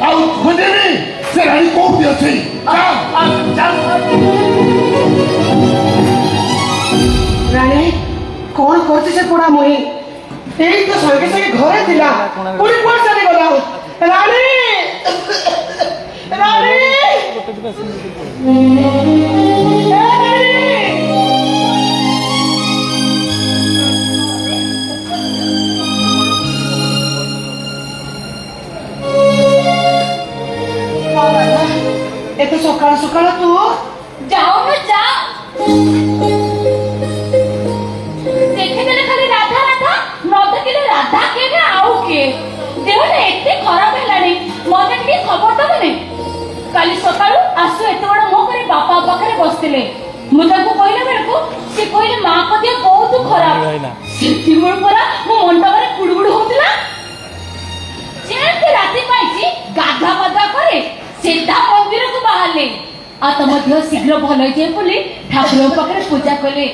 ଆଉ ଖୋଜେନି ସେ ରାଣୀ କୋଉଠି ଅଛି? ରାଣୀ କଣ କରୁଛି ସେ ପୋଡା ମୁହିଁ? ଏଇ ତ ସାଙ୍ଗେ ସାଙ୍ଗେ ଘରେ ଥିଲା, ପୁଣି କୁଆଡେ ଚାଲିଗଲା? ରାଣୀ ରାଣୀ ଏତେ ସକାଳୁ ସକାଳୁ ତୁ ଯାଉନ ଯା ଦେଖିଦେଲେ ଖାଲି ରାଧା ରାଧା ନ ଦେଖିଲେ ରାଧା କିଏ ନା ଆଉ କିଏ ଦେହଟା ଏତେ ଖରାପ ହେଲାଣି ମତେ ଟିକେ ଖବର ଦବନି କାଲି ସକାଳୁ ଆସୁ ଏତେ ବଡ ମୋ କରି ବାପା ପାଖରେ ବସିଥିଲେ ମୁଁ ତାଙ୍କୁ କହିଲା ବେଳକୁ ସେ କହିଲେ ମାଙ୍କ ଦେହ ବହୁତ ଖରାପ ସେତିକିବେଳୁ ପରା ମୋ ମଣ୍ଡପରେ କୁଡୁକୁଡୁ ହଉଥିଲା ଯେମିତି ରାତି ପାଇଛି ଗାଧା ପାଧା କରି ସିଧା ମନ୍ଦିରକୁ ବାହାରିଲେ ଆଉ ତମ ଦେହ ଶୀଘ୍ର ଭଲ ହେଇଯାଏ ବୋଲି ଠାକୁରଙ୍କ ପାଖରେ ପୂଜା କଲେ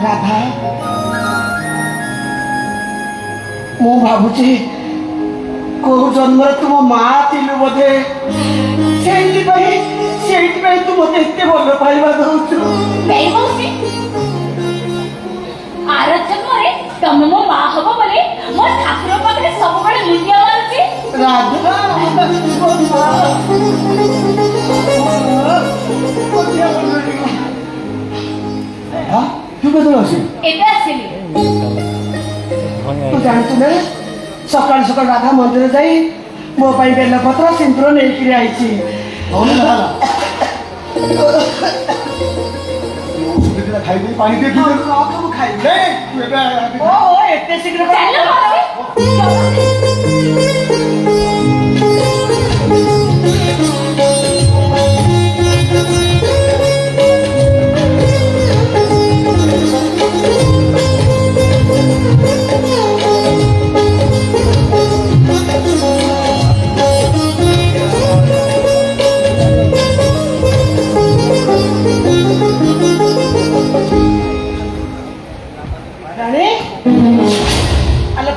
ରାଧା ମୁଁ ଭାବୁଛି କୋଉ ଜନ୍ମରେ ତୁମ ମା ଥିଲୁ ବୋଧେ ସେଇଥିପାଇଁ ତୁ ମତେ ଏତେ ଭଲ ପାଇବା ଦଉଛୁ। ଆର ଜନ୍ମରେ ତମେ ମୋ ମା ହବ ବୋଲି ମୋ ଠାକୁର ପାଖରେ ସବୁବେଳେ ମୁଣ୍ଡିଆ ମାରୁଛି ରାଧା ତୁ କେତେବେଳେ ଆସିବୁ? ଏବେ ଆସିଲି ତୁ ଜାଣିଛୁ ନା ସକାଳୁ ସକାଳୁ ରାଧା ମନ୍ଦିର ଯାଇ ମୋ ପାଇଁ ବେଲପତ୍ର ସିନ୍ଦୁର ନେଇକିରି ଆଇଛି। ଖାଇଦେଇ ପାଣି ଟିକେ ଏତେ ଶୀଘ୍ର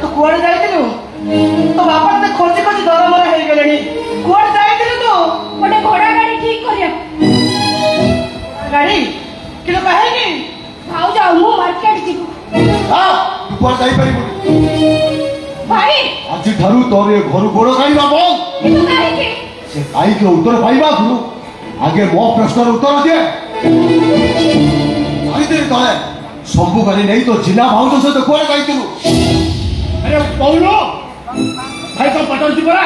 ତୁ କୁଆଡେ ଯାଇଥିଲୁ? ତୋ ବାପା ତତେ ଖୋଜି ଖୋଜି ଦରମରା ହେଇଗଲେଣି। କୁଆଡେ ଯାଇଥିଲୁ ତୁ? ଗୋଟେ ଘୋଡ଼ା ଗାଡି ଠିକ କରିବା ଗାଡି କିନ୍ତୁ କାହିଁକି? ଭାଉଜ ମୁଁ ମାର୍କେଟ ଯିବୁ ଭାଇ ଆଜି ଠାରୁ ତୋର ଏ ଘରୁ ଗୋଡ଼ କାଢିବା ବନ୍ଦ। କିନ୍ତୁ କାହିଁକି? ସେ କାହିଁକି ଉତ୍ତର ପାଇବା ଆଗେ ମୋ ପ୍ରଶ୍ନର ଉତ୍ତର ଦିଏ। ଚାରିଦିନ ତଳେ ସବୁ ଗାଡ଼ି ନେଇ ତୋ ଜିନା ଭାଉଜ ସହିତ କୁଆଡେ ଯାଇଥିଲୁ? अरे कौनो भाई तो पटौती पड़ा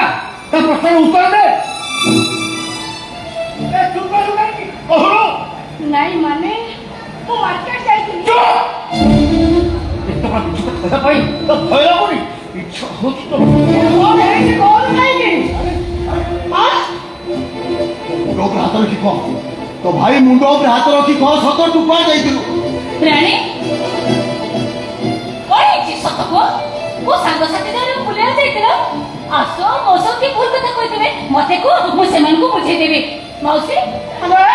तो प्रश्न उत्तर दे चुप करो नहीं माने वो मार्केट जाइए तो भाई तो फैला कोनी इच्छा हो तो कौन है कि कौन नहीं की हां मुंडो पर हाथ रखी कह तो भाई मुंडो पर हाथ रखी कह सतर तू कुआडे ଯାଇଥିଲୁ? रानी कोई जी सतको वो सांगसाथी धरे बुलिया जाइतिलो आसो मोसो की भूल कथा कहितबे मते को मु सेमान को बुझे देबे मौसी अरे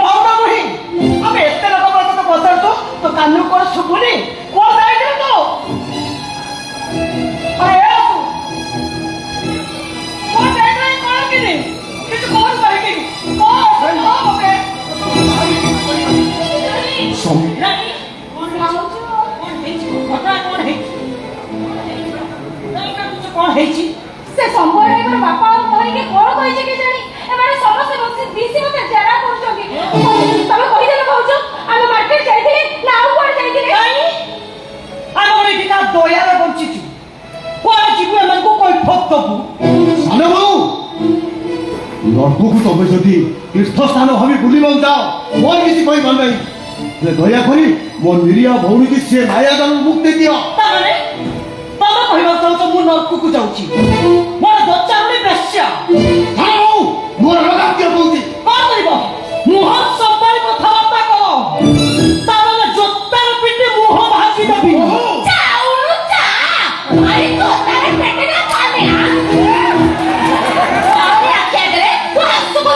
भावना नहीं अब एते लोक बात तो पतर तो कानू कोन सुबुनी को जाइथिलु तो अरे तू को जाइथिलु कोन किनी किछ कोन कहि को ओके रानी कोन भाउजो कौन है से संभव ड्राइवर बापा और मोहन के कोन कहि जे के जानी एमाने समस्त बसी दिसी मते जरा करछोगी तमे कहि देले कहउछो हम मार्केट जाइथिले ना आउ कोन जाइथिले नहीं आगोरे टिका दोया रे बंचिछु कोन जीवु एमन को कोई ठोक दबु साने बाबू लड़को को तबे जदी तीर्थ स्थान हबी बुली बन जाओ मोर किसी कोई बन नहीं ले दया करी मोर निरिया भौणी की से माया जान मुक्ति दियो ताने तमे कहिबा तो मु नरकु को जाउची मोर दच्चारुनी बेश्या साने बाबू मोर लगा के बोलती कोन करिबो मुह संभाली कथाबार्ता करो ताने जोत्तार पिटे मुह भाजी दबी चाउनु चा अरे तो तारे पेटे ना खाने आ आके आके तू हसु को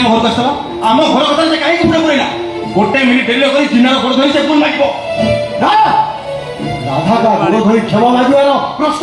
କାହିଁ ଘରକୁ ଆସିଲା ଆମ ଘର କଥା ସେ କାହିଁକି ମୁଣ୍ଡ ପୁରେଇଲା ଗୋଟେ ମିନିଟ୍ ଡେରି କରି ଜିନାର ଗୋଡ଼ ଧରି ସେ ପୁଣି ମାଗିବ ରାଧା କା ଗୋଡ଼ ଧରି କ୍ଷମା ମାଗିବାର ପ୍ରଶ୍ନ